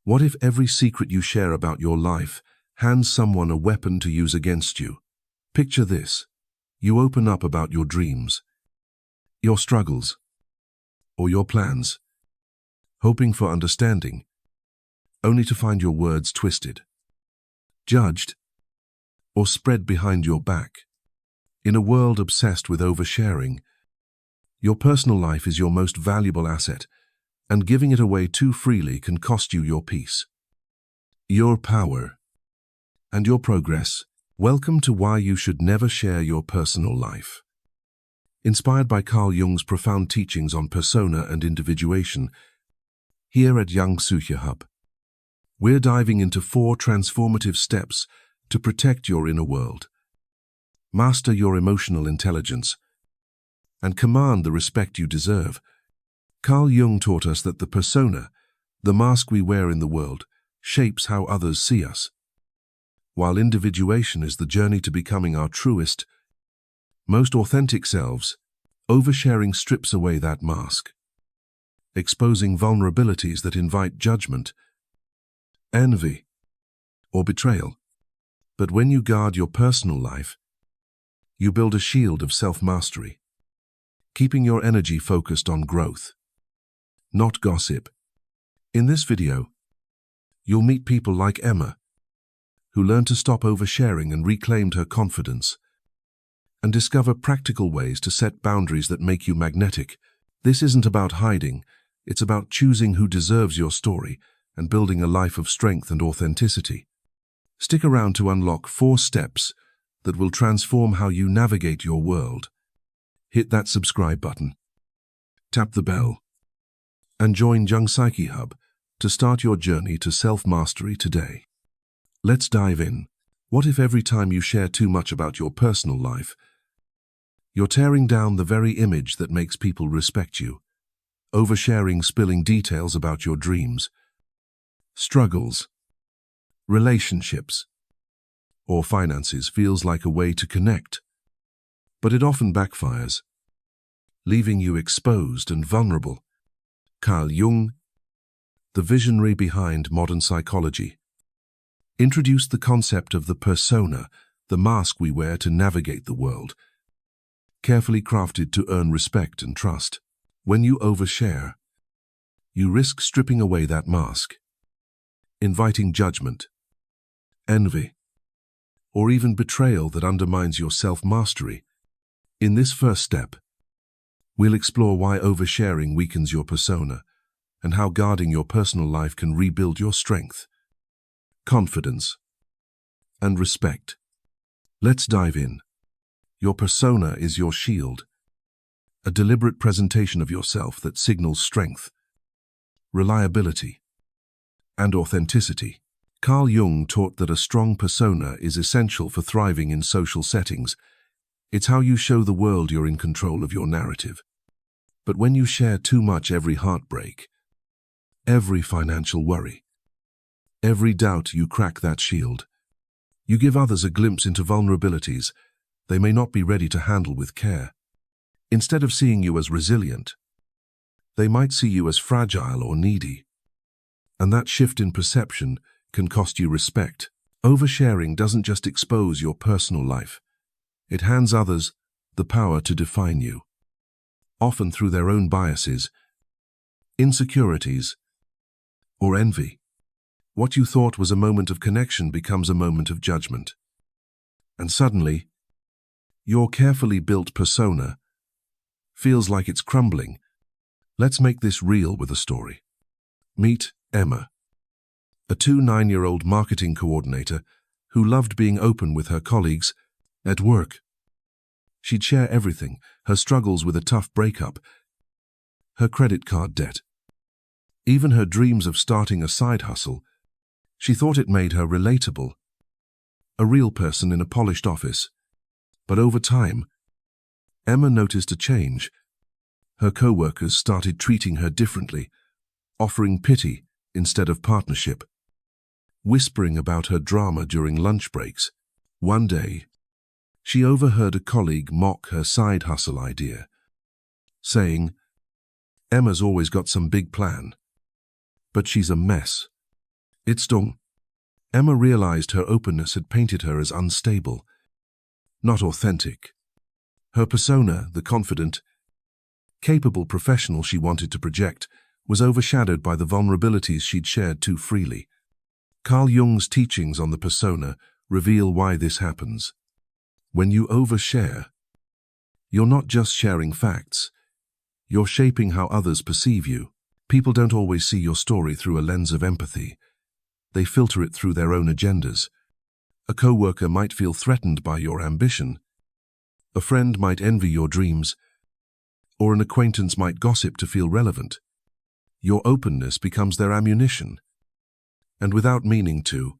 What if every secret you share about your life hands someone a weapon to use against you? Picture this. You open up about your dreams, your struggles, or your plans, hoping for understanding, only to find your words twisted, judged, or spread behind your back. In a world obsessed with oversharing, your personal life is your most valuable asset, and giving it away too freely can cost you your peace, your power, and your progress. Welcome to Why You Should Never Share Your Personal Life. Inspired by Carl Jung's profound teachings on persona and individuation, here at Jung Psyche Hub, we're diving into 4 transformative steps to protect your inner world, master your emotional intelligence, and command the respect you deserve. Carl Jung taught us that the persona, the mask we wear in the world, shapes how others see us. While individuation is the journey to becoming our truest, most authentic selves, oversharing strips away that mask, exposing vulnerabilities that invite judgment, envy, or betrayal. But when you guard your personal life, you build a shield of self-mastery, keeping your energy focused on growth, not gossip. In this video, you'll meet people like Emma, who learned to stop oversharing and reclaimed her confidence, and discover practical ways to set boundaries that make you magnetic. This isn't about hiding, it's about choosing who deserves your story and building a life of strength and authenticity. Stick around to unlock 4 steps that will transform how you navigate your world. Hit that subscribe button, tap the bell, and join Jung Psyche Hub to start your journey to self-mastery today. Let's dive in. What if every time you share too much about your personal life, you're tearing down the very image that makes people respect you? Oversharing, spilling details about your dreams, struggles, relationships, or finances feels like a way to connect, but it often backfires, leaving you exposed and vulnerable. Carl Jung, the visionary behind modern psychology, introduced the concept of the persona, the mask we wear to navigate the world, carefully crafted to earn respect and trust. When you overshare, you risk stripping away that mask, inviting judgment, envy, or even betrayal that undermines your self-mastery. In this first step, we'll explore why oversharing weakens your persona and how guarding your personal life can rebuild your strength, confidence, and respect. Let's dive in. Your persona is your shield, a deliberate presentation of yourself that signals strength, reliability, and authenticity. Carl Jung taught that a strong persona is essential for thriving in social settings. It's how you show the world you're in control of your narrative. But when you share too much, every heartbreak, every financial worry, every doubt, you crack that shield. You give others a glimpse into vulnerabilities they may not be ready to handle with care. Instead of seeing you as resilient, they might see you as fragile or needy. And that shift in perception can cost you respect. Oversharing doesn't just expose your personal life. It hands others the power to define you, often through their own biases, insecurities, or envy. What you thought was a moment of connection becomes a moment of judgment. And suddenly, your carefully built persona feels like it's crumbling. Let's make this real with a story. Meet Emma, a 9-year-old marketing coordinator who loved being open with her colleagues at work. She'd share everything, her struggles with a tough breakup, her credit card debt, even her dreams of starting a side hustle. She thought it made her relatable, a real person in a polished office. But over time, Emma noticed a change. Her co-workers started treating her differently, offering pity instead of partnership, whispering about her drama during lunch breaks. One day, she overheard a colleague mock her side hustle idea, saying, "Emma's always got some big plan, but she's a mess." It stung. Emma realized her openness had painted her as unstable, not authentic. Her persona, the confident, capable professional she wanted to project, was overshadowed by the vulnerabilities she'd shared too freely. Carl Jung's teachings on the persona reveal why this happens. When you overshare, you're not just sharing facts, you're shaping how others perceive you. People don't always see your story through a lens of empathy. They filter it through their own agendas. A coworker might feel threatened by your ambition. A friend might envy your dreams, or an acquaintance might gossip to feel relevant. Your openness becomes their ammunition. And without meaning to,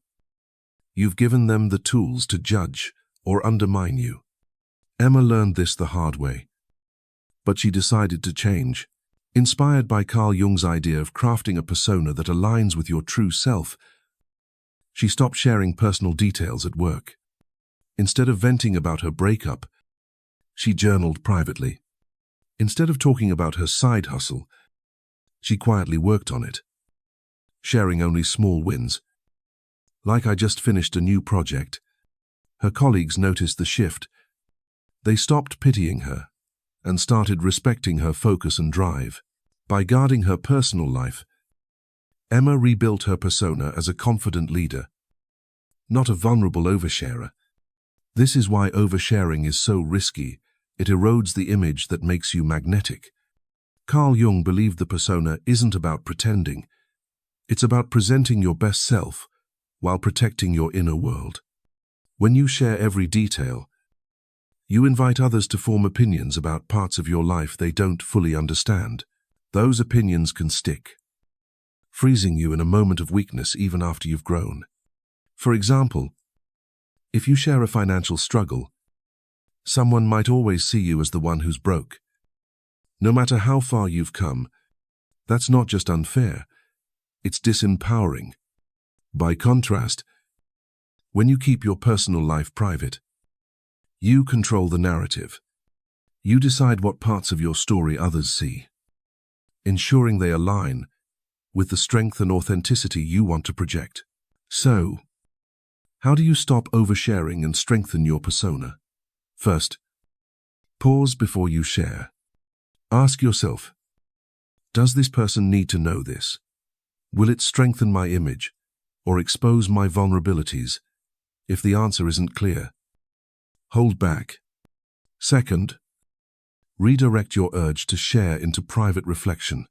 you've given them the tools to judge or undermine you. Emma learned this the hard way, but she decided to change. Inspired by Carl Jung's idea of crafting a persona that aligns with your true self, she stopped sharing personal details at work. Instead of venting about her breakup, she journaled privately. Instead of talking about her side hustle, she quietly worked on it, sharing only small wins. Like, I just finished a new project. Her colleagues noticed the shift. They stopped pitying her and started respecting her focus and drive. By guarding her personal life, Emma rebuilt her persona as a confident leader, not a vulnerable oversharer. This is why oversharing is so risky. It erodes the image that makes you magnetic. Carl Jung believed the persona isn't about pretending. It's about presenting your best self while protecting your inner world. When you share every detail, you invite others to form opinions about parts of your life they don't fully understand. Those opinions can stick, freezing you in a moment of weakness even after you've grown. For example, if you share a financial struggle, someone might always see you as the one who's broke. No matter how far you've come, that's not just unfair, it's disempowering. By contrast, when you keep your personal life private, you control the narrative. You decide what parts of your story others see, ensuring they align with the strength and authenticity you want to project. So, how do you stop oversharing and strengthen your persona? First, pause before you share. Ask yourself, does this person need to know this? Will it strengthen my image or expose my vulnerabilities? If the answer isn't clear, hold back. Second, redirect your urge to share into private reflection.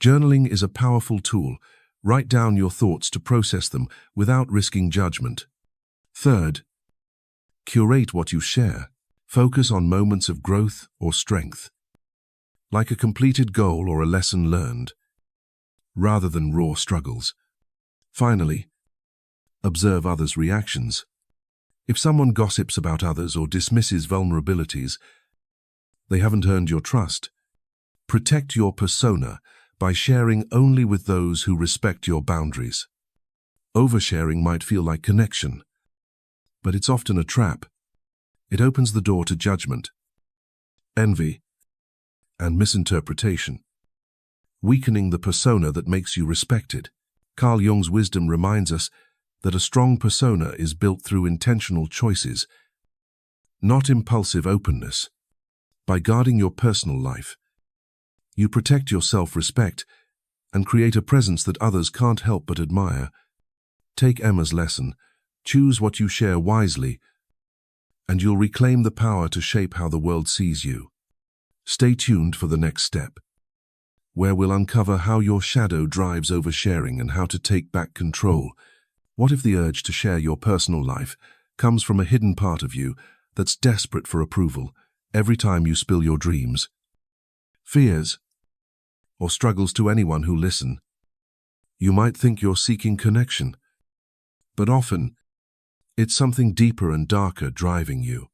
Journaling is a powerful tool. Write down your thoughts to process them without risking judgment. Third, curate what you share. Focus on moments of growth or strength, like a completed goal or a lesson learned, rather than raw struggles. Finally, observe others' reactions. If someone gossips about others or dismisses vulnerabilities, they haven't earned your trust. Protect your persona by sharing only with those who respect your boundaries. Oversharing might feel like connection, but it's often a trap. It opens the door to judgment, envy, and misinterpretation, weakening the persona that makes you respected. Carl Jung's wisdom reminds us that a strong persona is built through intentional choices, not impulsive openness. By guarding your personal life, you protect your self-respect and create a presence that others can't help but admire. Take Emma's lesson, choose what you share wisely, and you'll reclaim the power to shape how the world sees you. Stay tuned for the next step, where we'll uncover how your shadow drives oversharing and how to take back control. What if the urge to share your personal life comes from a hidden part of you that's desperate for approval every time you spill your dreams, fears, or struggles to anyone who listen? You might think you're seeking connection, but often it's something deeper and darker driving you.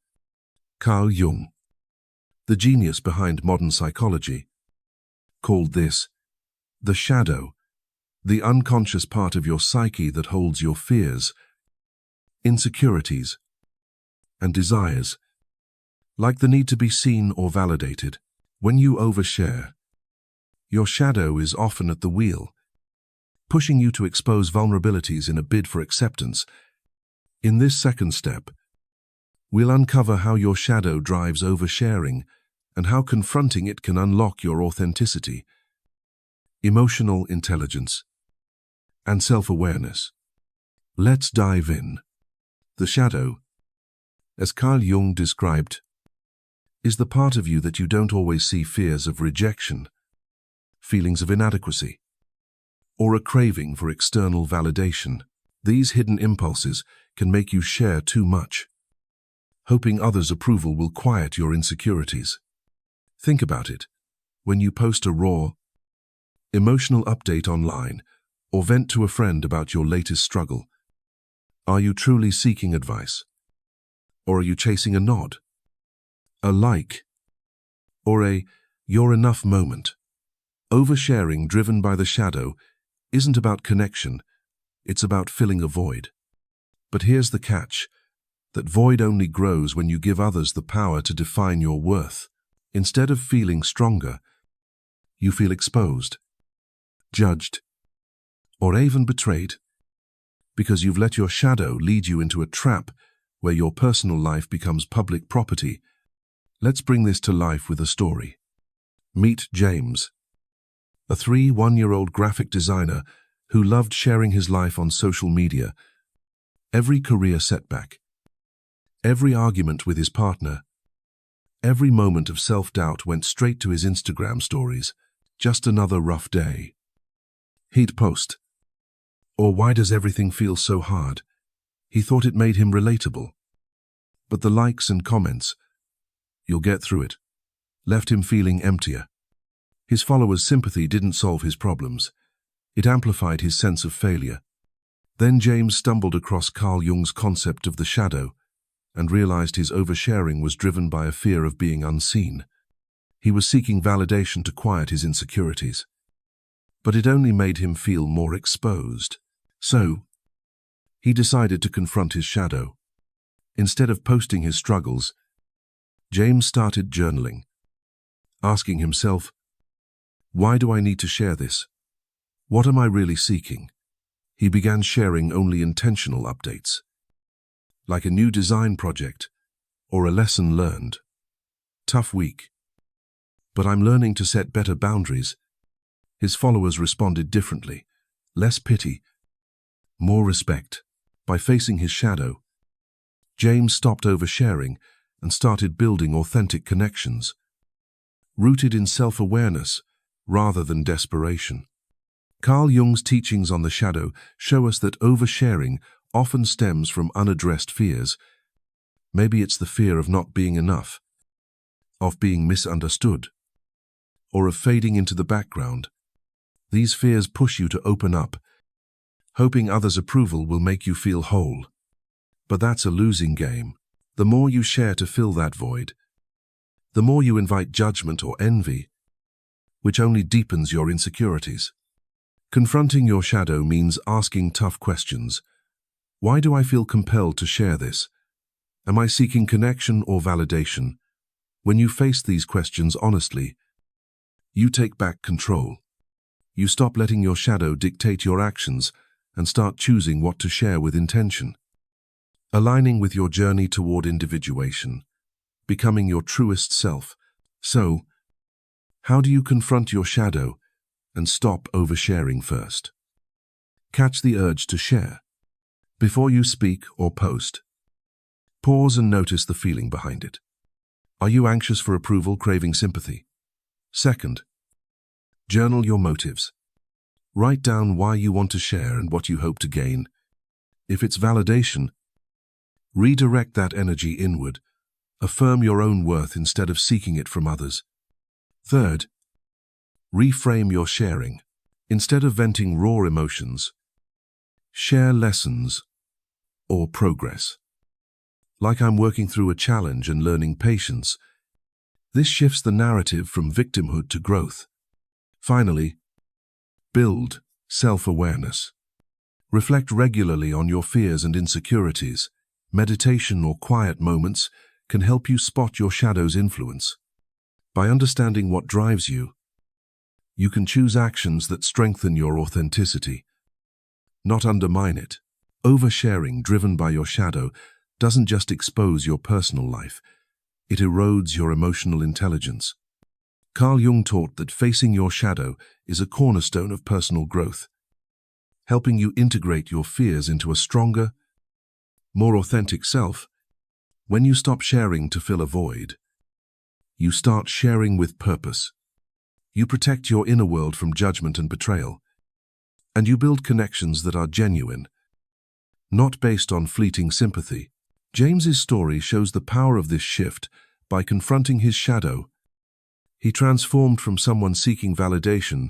Carl Jung, the genius behind modern psychology, called this the shadow, the unconscious part of your psyche that holds your fears, insecurities, and desires, like the need to be seen or validated. When you overshare, your shadow is often at the wheel, pushing you to expose vulnerabilities in a bid for acceptance. In this second step, we'll uncover how your shadow drives oversharing and how confronting it can unlock your authenticity, emotional intelligence, and self-awareness. Let's dive in. The shadow, as Carl Jung described, is the part of you that you don't always see: fears of rejection, feelings of inadequacy, or a craving for external validation. These hidden impulses can make you share too much, hoping others' approval will quiet your insecurities. Think about it. When you post a raw, emotional update online or vent to a friend about your latest struggle, are you truly seeking advice? Or are you chasing a nod, a like, or a "you're enough" moment? Oversharing driven by the shadow isn't about connection, it's about filling a void. But here's the catch: that void only grows when you give others the power to define your worth. Instead of feeling stronger, you feel exposed, judged, or even betrayed, because you've let your shadow lead you into a trap where your personal life becomes public property. Let's bring this to life with a story. Meet James, a 31-year-old graphic designer who loved sharing his life on social media. Every career setback, every argument with his partner, every moment of self-doubt went straight to his Instagram stories. Just another rough day, he'd post. Or why does everything feel so hard? He thought it made him relatable. But the likes and comments, "you'll get through it," left him feeling emptier. His followers' sympathy didn't solve his problems. It amplified his sense of failure. Then James stumbled across Carl Jung's concept of the shadow and realized his oversharing was driven by a fear of being unseen. He was seeking validation to quiet his insecurities. But it only made him feel more exposed. So, he decided to confront his shadow. Instead of posting his struggles, James started journaling, asking himself, "Why do I need to share this? What am I really seeking?" He began sharing only intentional updates, like a new design project or a lesson learned. "Tough week, but I'm learning to set better boundaries." His followers responded differently: less pity, more respect. By facing his shadow, James stopped oversharing and started building authentic connections, rooted in self-awareness rather than desperation. Carl Jung's teachings on the shadow show us that oversharing often stems from unaddressed fears. Maybe it's the fear of not being enough, of being misunderstood, or of fading into the background. These fears push you to open up, hoping others' approval will make you feel whole. But that's a losing game. The more you share to fill that void, the more you invite judgment or envy, which only deepens your insecurities. Confronting your shadow means asking tough questions. Why do I feel compelled to share this? Am I seeking connection or validation? When you face these questions honestly, you take back control. You stop letting your shadow dictate your actions and start choosing what to share with intention. Aligning with your journey toward individuation, becoming your truest self. So, how do you confront your shadow and stop oversharing first? Catch the urge to share. Before you speak or post, pause and notice the feeling behind it. Are you anxious for approval, craving sympathy? Second, journal your motives. Write down why you want to share and what you hope to gain. If it's validation, redirect that energy inward. Affirm your own worth instead of seeking it from others. Third, reframe your sharing. Instead of venting raw emotions, share lessons or progress. Like I'm working through a challenge and learning patience. This shifts the narrative from victimhood to growth. Finally, build self-awareness. Reflect regularly on your fears and insecurities. Meditation or quiet moments can help you spot your shadow's influence. By understanding what drives you, you can choose actions that strengthen your authenticity. not undermine it. Oversharing, driven by your shadow, doesn't just expose your personal life, it erodes your emotional intelligence. Carl Jung taught that facing your shadow is a cornerstone of personal growth, helping you integrate your fears into a stronger, more authentic self. When you stop sharing to fill a void, you start sharing with purpose. You protect your inner world from judgment and betrayal, and you build connections that are genuine, not based on fleeting sympathy. James's story shows the power of this shift. By confronting his shadow, he transformed from someone seeking validation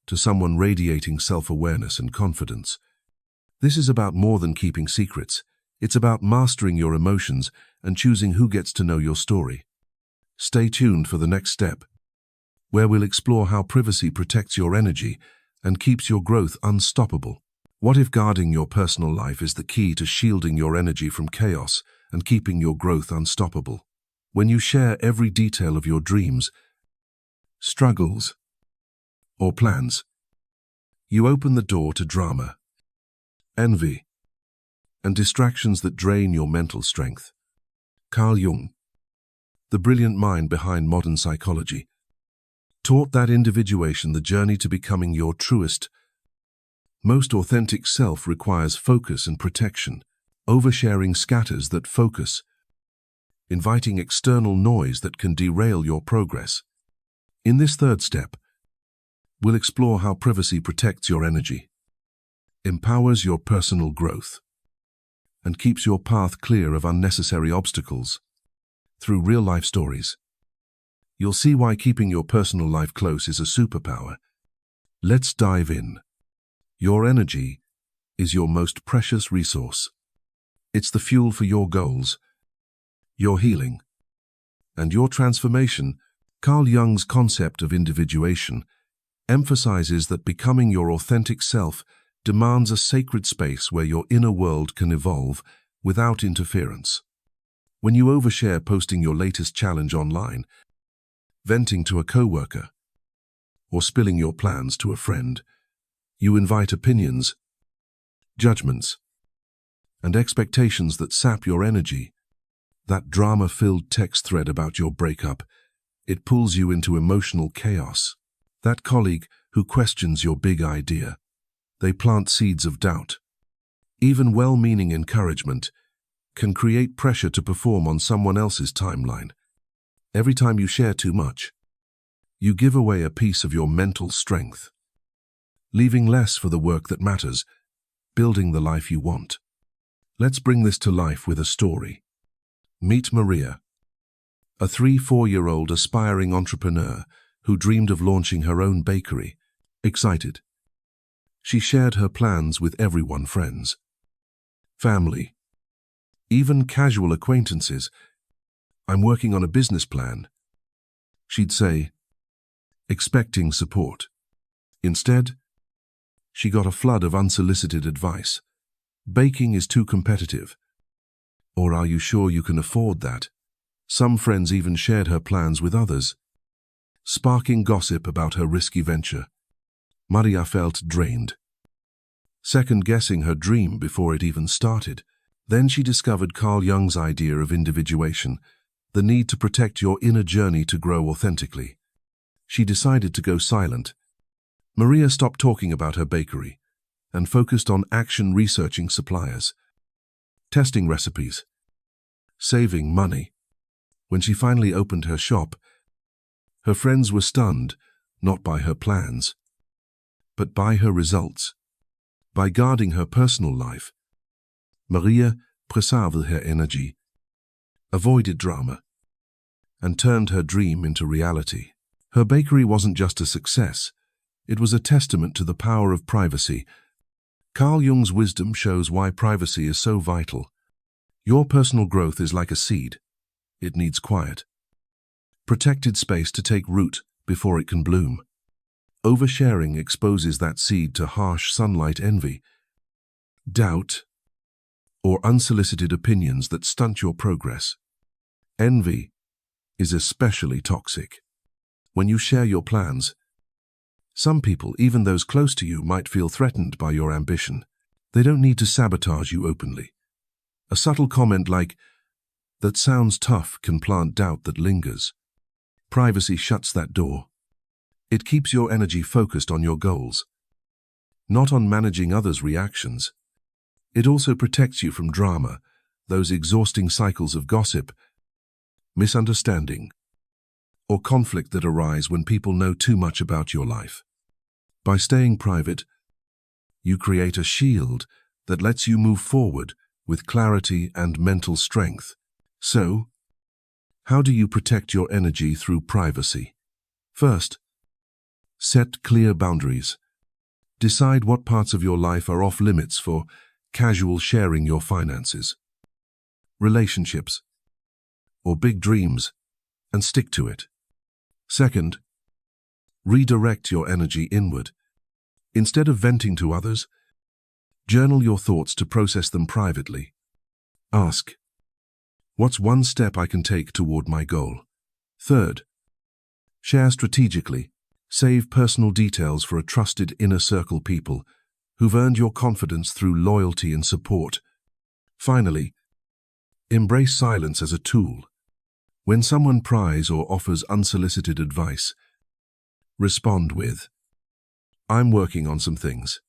to someone radiating self-awareness and confidence. This is about more than keeping secrets. It's about mastering your emotions and choosing who gets to know your story. Stay tuned for the next step, where we'll explore how privacy protects your energy and keeps your growth unstoppable. What if guarding your personal life is the key to shielding your energy from chaos and keeping your growth unstoppable? When you share every detail of your dreams, struggles, or plans, you open the door to drama, envy, and distractions that drain your mental strength. Carl Jung, the brilliant mind behind modern psychology, taught that individuation, the journey to becoming your truest, most authentic self, requires focus and protection. Oversharing scatters that focus, inviting external noise that can derail your progress. In this third step, we'll explore how privacy protects your energy, empowers your personal growth, and keeps your path clear of unnecessary obstacles. Through real-life stories, you'll see why keeping your personal life close is a superpower. Let's dive in. Your energy is your most precious resource. It's the fuel for your goals, your healing, and your transformation. Carl Jung's concept of individuation emphasizes that becoming your authentic self demands a sacred space where your inner world can evolve without interference. When you overshare, posting your latest challenge online, venting to a coworker, or spilling your plans to a friend, you invite opinions, judgments, and expectations that sap your energy. That drama-filled text thread about your breakup, it pulls you into emotional chaos. That colleague who questions your big idea, they plant seeds of doubt. Even well-meaning encouragement can create pressure to perform on someone else's timeline. Every time you share too much, you give away a piece of your mental strength, leaving less for the work that matters, building the life you want. Let's bring this to life with a story. Meet Maria, a 3-4-year-old aspiring entrepreneur who dreamed of launching her own bakery. Excited, she shared her plans with everyone: friends, family, even casual acquaintances. "I'm working on a business plan," she'd say, expecting support. Instead, she got a flood of unsolicited advice. "Baking is too competitive," or "Are you sure you can afford that?" Some friends even shared her plans with others, sparking gossip about her risky venture. Maria felt drained, second-guessing her dream before it even started. Then she discovered Carl Jung's idea of individuation, the need to protect your inner journey to grow authentically. She decided to go silent. Maria stopped talking about her bakery and focused on action, researching suppliers, testing recipes, saving money. When she finally opened her shop, her friends were stunned, not by her plans, but by her results. By guarding her personal life, Maria preserved her energy, avoided drama, and turned her dream into reality. Her bakery wasn't just a success, it was a testament to the power of privacy. Carl Jung's wisdom shows why privacy is so vital. Your personal growth is like a seed. It needs quiet, protected space to take root before it can bloom. Oversharing exposes that seed to harsh sunlight, envy, doubt, or unsolicited opinions that stunt your progress. Envy is especially toxic. When you share your plans, some people, even those close to you, might feel threatened by your ambition. They don't need to sabotage you openly. A subtle comment like, "That sounds tough," can plant doubt that lingers. Privacy shuts that door. It keeps your energy focused on your goals, not on managing others' reactions. It also protects you from drama, those exhausting cycles of gossip, misunderstanding, or conflict that arise when people know too much about your life. By staying private, you create a shield that lets you move forward with clarity and mental strength. So, how do you protect your energy through privacy? First, set clear boundaries. Decide what parts of your life are off limits for casual sharing: your finances, relationships, or big dreams, and stick to it. Second, redirect your energy inward. Instead of venting to others, journal your thoughts to process them privately. Ask, what's one step I can take toward my goal? Third, share strategically. Save personal details for a trusted inner circle people who've earned your confidence through loyalty and support. Finally, embrace silence as a tool. When someone pries or offers unsolicited advice, respond with, "I'm working on some things,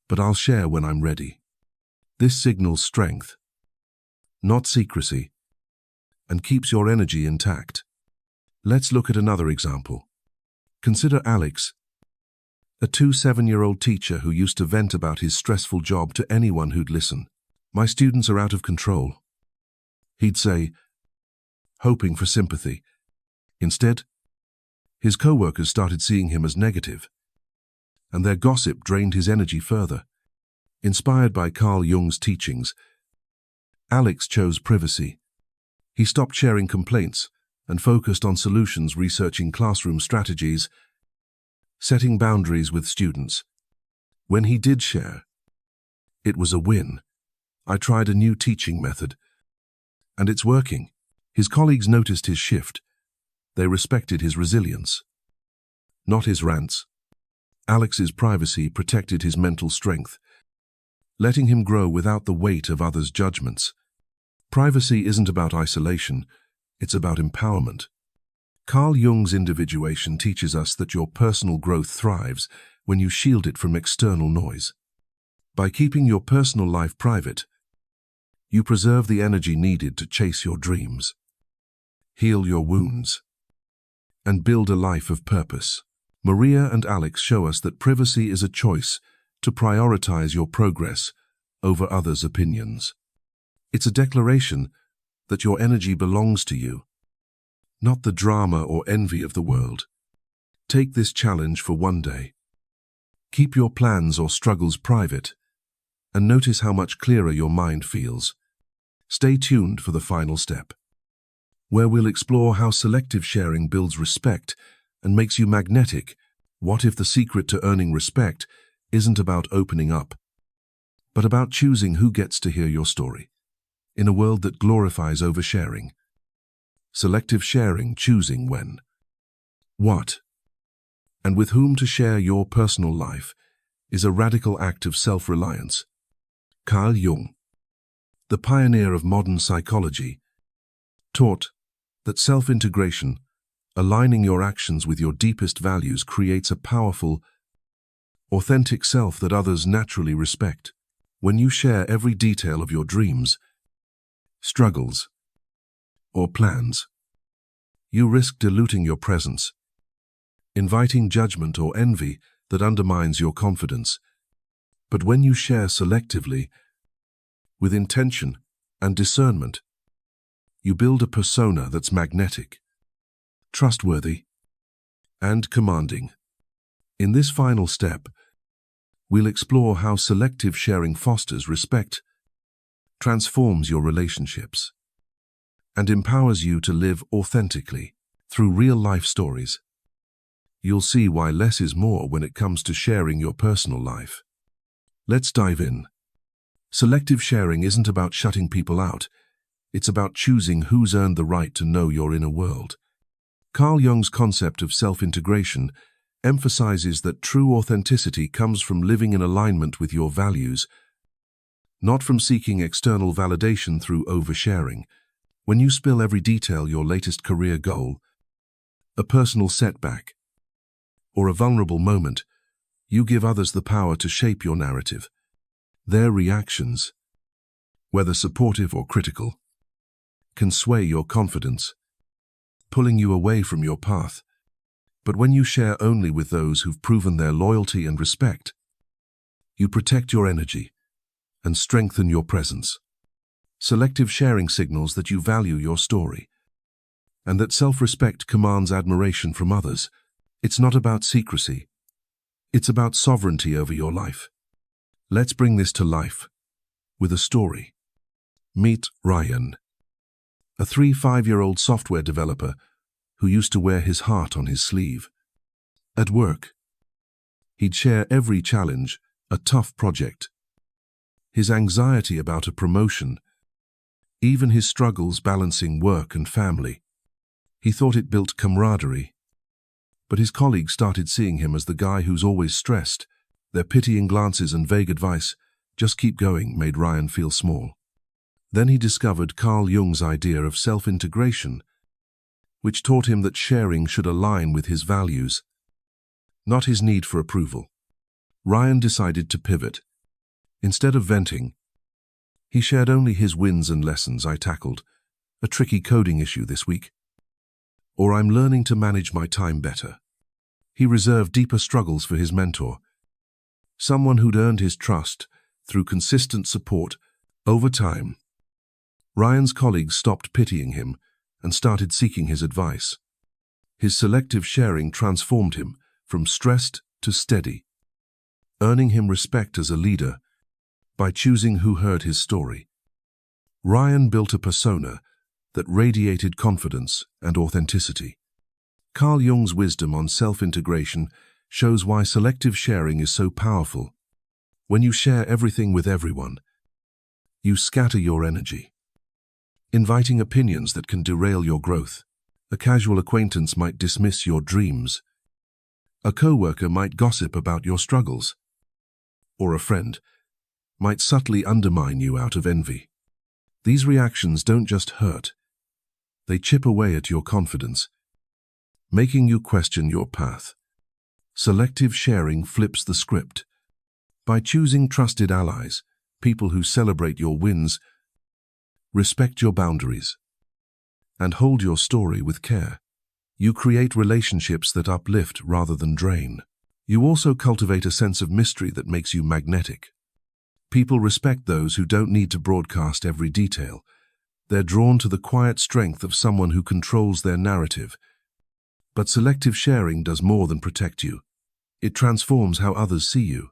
but I'll share when I'm ready." This signals strength, not secrecy, and keeps your energy intact. Let's look at another example. Consider Alex, a 7-year-old teacher who used to vent about his stressful job to anyone who'd listen. "My students are out of control," he'd say, hoping for sympathy. Instead, his co-workers started seeing him as negative, and their gossip drained his energy further. Inspired by Carl Jung's teachings, Alex chose privacy. He stopped sharing complaints and focused on solutions, researching classroom strategies, setting boundaries with students. When he did share, it was a win. "I tried a new teaching method, and it's working." His colleagues noticed his shift. They respected his resilience, not his rants. Alex's privacy protected his mental strength, letting him grow without the weight of others' judgments. Privacy isn't about isolation, it's about empowerment. Carl Jung's Individuation teaches us that your personal growth thrives when you shield it from external noise. By keeping your personal life private, you preserve the energy needed to chase your dreams, heal your wounds, and build a life of purpose. Maria and Alex show us that privacy is a choice to prioritize your progress over others' opinions. It's a declaration that your energy belongs to you, not the drama or envy of the world. Take this challenge for one day. Keep your plans or struggles private, and notice how much clearer your mind feels. Stay tuned for the final step, where we'll explore how selective sharing builds respect and makes you magnetic. What if the secret to earning respect isn't about opening up, but about choosing who gets to hear your story? In a world that glorifies oversharing, selective sharing, choosing when, what, and with whom to share your personal life, is a radical act of self-reliance. Carl Jung, the pioneer of modern psychology, taught that self-integration, aligning your actions with your deepest values, creates a powerful, authentic self that others naturally respect. When you share every detail of your dreams, struggles, or plans, you risk diluting your presence, inviting judgment or envy that undermines your confidence. But when you share selectively, with intention and discernment, you build a persona that's magnetic, trustworthy, and commanding. In this final step, we'll explore how selective sharing fosters respect, transforms your relationships, and empowers you to live authentically through real-life stories. You'll see why less is more when it comes to sharing your personal life. Let's dive in. Selective sharing isn't about shutting people out. It's about choosing who's earned the right to know your inner world. Carl Jung's concept of self-integration emphasizes that true authenticity comes from living in alignment with your values not from seeking external validation through oversharing. When you spill every detail, your latest career goal, a personal setback, or a vulnerable moment, you give others the power to shape your narrative. Their reactions, whether supportive or critical, can sway your confidence, pulling you away from your path. But when you share only with those who've proven their loyalty and respect, you protect your energy and strengthen your presence. Selective sharing signals that you value your story and that self-respect commands admiration from others. It's not about secrecy. It's about sovereignty over your life. Let's bring this to life with a story. Meet Ryan, a 5-year-old software developer who used to wear his heart on his sleeve. At work, he'd share every challenge, a tough project, his anxiety about a promotion, even his struggles balancing work and family. He thought it built camaraderie, but his colleagues started seeing him as the guy who's always stressed. Their pitying glances and vague advice, "Just keep going," made Ryan feel small. Then he discovered Carl Jung's idea of self-integration, which taught him that sharing should align with his values, not his need for approval. Ryan decided to pivot. Instead of venting, he shared only his wins and lessons. "I tackled a tricky coding issue this week," or "I'm learning to manage my time better." He reserved deeper struggles for his mentor, someone who'd earned his trust through consistent support. Over time, Ryan's colleagues stopped pitying him and started seeking his advice. His selective sharing transformed him from stressed to steady, earning him respect as a leader by choosing who heard his story. Ryan built a persona that radiated confidence and authenticity. Carl Jung's wisdom on self-integration shows why selective sharing is so powerful. When you share everything with everyone, you scatter your energy, inviting opinions that can derail your growth. A casual acquaintance might dismiss your dreams. A coworker might gossip about your struggles. Or a friend might subtly undermine you out of envy. These reactions don't just hurt. They chip away at your confidence, making you question your path. Selective sharing flips the script. By choosing trusted allies, people who celebrate your wins, respect your boundaries, and hold your story with care, you create relationships that uplift rather than drain. You also cultivate a sense of mystery that makes you magnetic. People respect those who don't need to broadcast every detail. They're drawn to the quiet strength of someone who controls their narrative. But selective sharing does more than protect you. It transforms how others see you.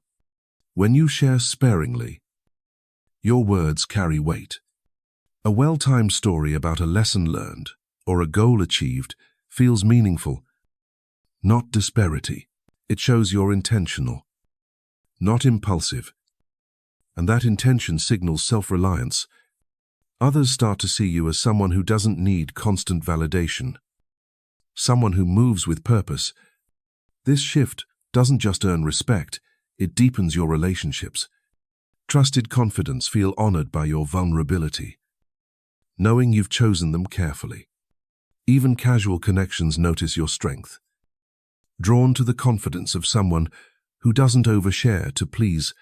When you share sparingly, your words carry weight. A well-timed story about a lesson learned or a goal achieved feels meaningful, not disparity. It shows you're intentional, not impulsive. And that intention signals self-reliance. Others start to see you as someone who doesn't need constant validation, someone who moves with purpose. This shift doesn't just earn respect, it deepens your relationships. Trusted confidence feel honored by your vulnerability, knowing you've chosen them carefully. Even casual connections notice your strength, drawn to the confidence of someone who doesn't overshare to please.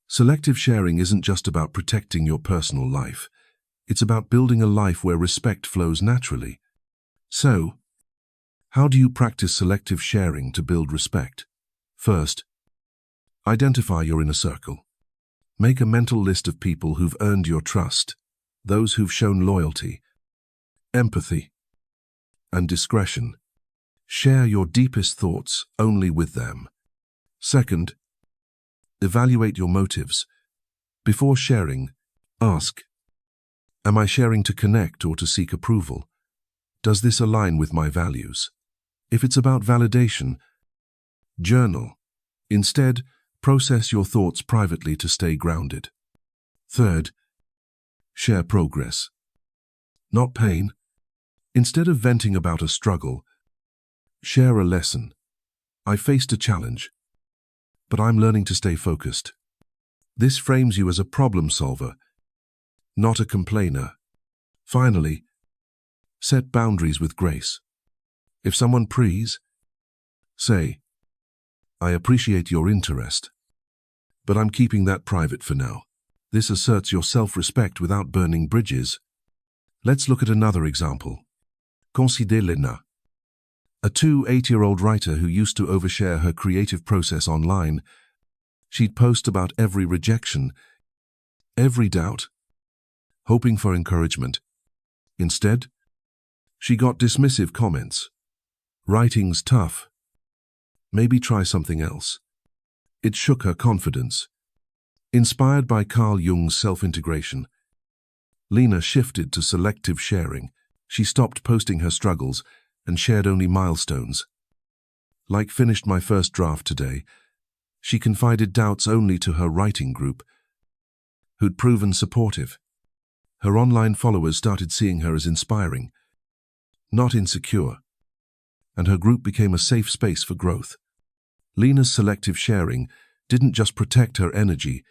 Selective sharing isn't just about protecting your personal life. It's about building a life where respect flows naturally. So, how do you practice selective sharing to build respect? First, identify your inner circle. Make a mental list of people who've earned your trust, those who've shown loyalty, empathy, and discretion. Share your deepest thoughts only with them. Second, evaluate your motives. Before sharing, ask, am I sharing to connect or to seek approval? Does this align with my values? If it's about validation, journal. Instead, process your thoughts privately to stay grounded. Third, share progress, not pain. Instead of venting about a struggle, share a lesson. I faced a challenge, but I'm learning to stay focused. This frames you as a problem solver, not a complainer. Finally, set boundaries with grace. If someone preys, say, "I appreciate your interest, but I'm keeping that private for now." This asserts your self-respect without burning bridges. Let's look at another example. Consider Lena, a 8-year-old writer who used to overshare her creative process online. She'd post about every rejection, every doubt, hoping for encouragement. Instead, she got dismissive comments. "Writing's tough. Maybe try something else." It shook her confidence. Inspired by Carl Jung's self-integration, Lena shifted to selective sharing. She stopped posting her struggles and shared only milestones. Like "finished my first draft today," she confided doubts only to her writing group, who'd proven supportive. Her online followers started seeing her as inspiring, not insecure, and her group became a safe space for growth. Lena's selective sharing didn't just protect her energy,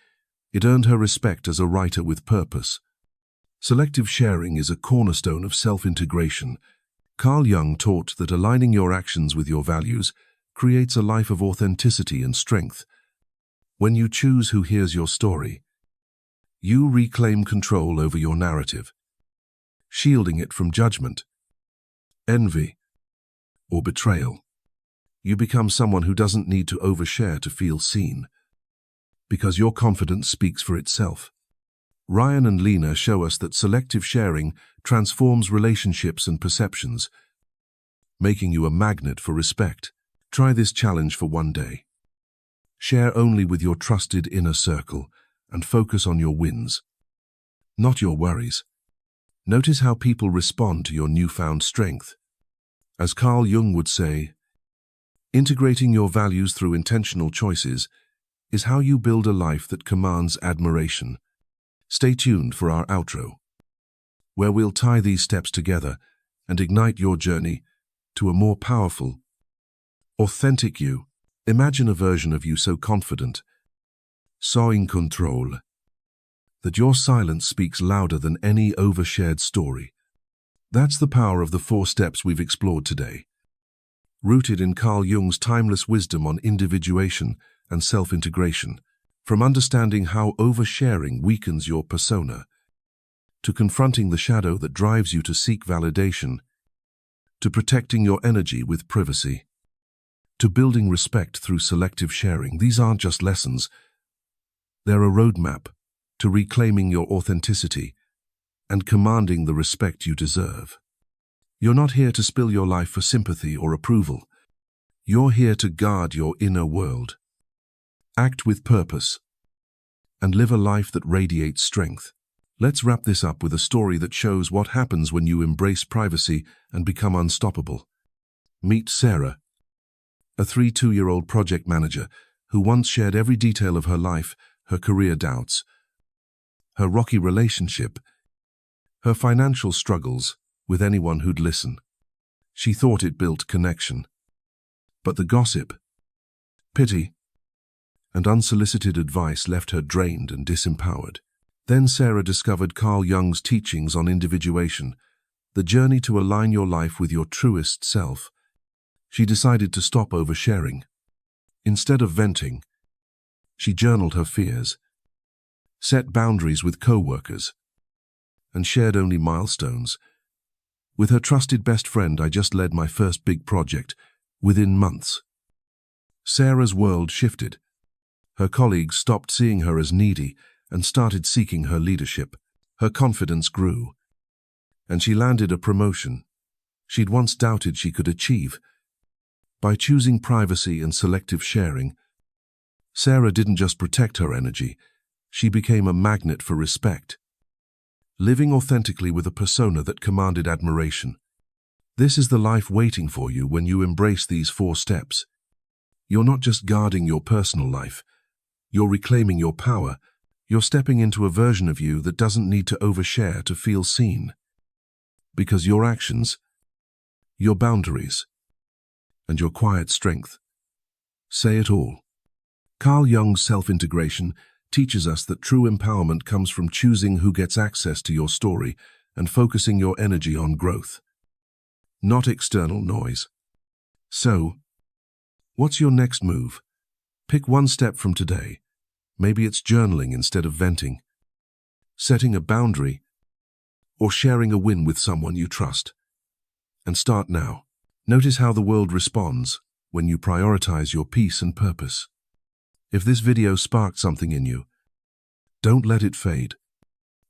it earned her respect as a writer with purpose. Selective sharing is a cornerstone of self-integration. Carl Jung taught that aligning your actions with your values creates a life of authenticity and strength. When you choose who hears your story, you reclaim control over your narrative, shielding it from judgment, envy, or betrayal. You become someone who doesn't need to overshare to feel seen, because your confidence speaks for itself. Ryan and Lena show us that selective sharing transforms relationships and perceptions, making you a magnet for respect. Try this challenge for one day. Share only with your trusted inner circle and focus on your wins, not your worries. Notice how people respond to your newfound strength. As Carl Jung would say, integrating your values through intentional choices is how you build a life that commands admiration. Stay tuned for our outro, where we'll tie these steps together and ignite your journey to a more powerful, authentic you. Imagine a version of you so confident, so in control, that your silence speaks louder than any overshared story. That's the power of the 4 steps we've explored today, rooted in Carl Jung's timeless wisdom on individuation and self-integration. From understanding how oversharing weakens your persona, to confronting the shadow that drives you to seek validation, to protecting your energy with privacy, to building respect through selective sharing, these aren't just lessons. They're a roadmap to reclaiming your authenticity and commanding the respect you deserve. You're not here to spill your life for sympathy or approval. You're here to guard your inner world, act with purpose, and live a life that radiates strength. Let's wrap this up with a story that shows what happens when you embrace privacy and become unstoppable. Meet Sarah, a 32-year-old project manager who once shared every detail of her life, her career doubts, her rocky relationship, her financial struggles with anyone who'd listen. She thought it built connection. But the gossip, pity, and unsolicited advice left her drained and disempowered. Then Sarah discovered Carl Jung's teachings on individuation, the journey to align your life with your truest self. She decided to stop oversharing. Instead of venting, she journaled her fears, set boundaries with co-workers, and shared only milestones. With her trusted best friend, I just led my first big project within months. Sarah's world shifted. Her colleagues stopped seeing her as needy and started seeking her leadership. Her confidence grew, and she landed a promotion she'd once doubted she could achieve. By choosing privacy and selective sharing, Sarah didn't just protect her energy, she became a magnet for respect, living authentically with a persona that commanded admiration. This is the life waiting for you when you embrace these 4 steps. You're not just guarding your personal life, you're reclaiming your power. You're stepping into a version of you that doesn't need to overshare to feel seen. Because your actions, your boundaries, and your quiet strength say it all. Carl Jung's self-integration teaches us that true empowerment comes from choosing who gets access to your story and focusing your energy on growth, not external noise. So, what's your next move? Pick one step from today. Maybe it's journaling instead of venting, setting a boundary, or sharing a win with someone you trust. And start now. Notice how the world responds when you prioritize your peace and purpose. If this video sparked something in you, don't let it fade.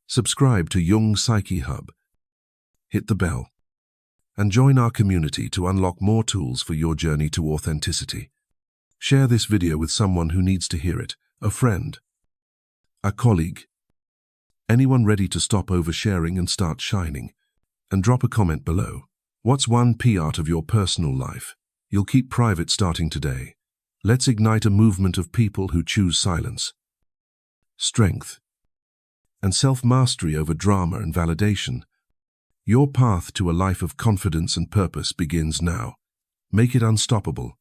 Subscribe to Jung's Psyche Hub, hit the bell, and join our community to unlock more tools for your journey to authenticity. Share this video with someone who needs to hear it, a friend, a colleague, anyone ready to stop oversharing and start shining. And drop a comment below. What's one part of your personal life you'll keep private starting today? Let's ignite a movement of people who choose silence, strength, and self-mastery over drama and validation. Your path to a life of confidence and purpose begins now. Make it unstoppable.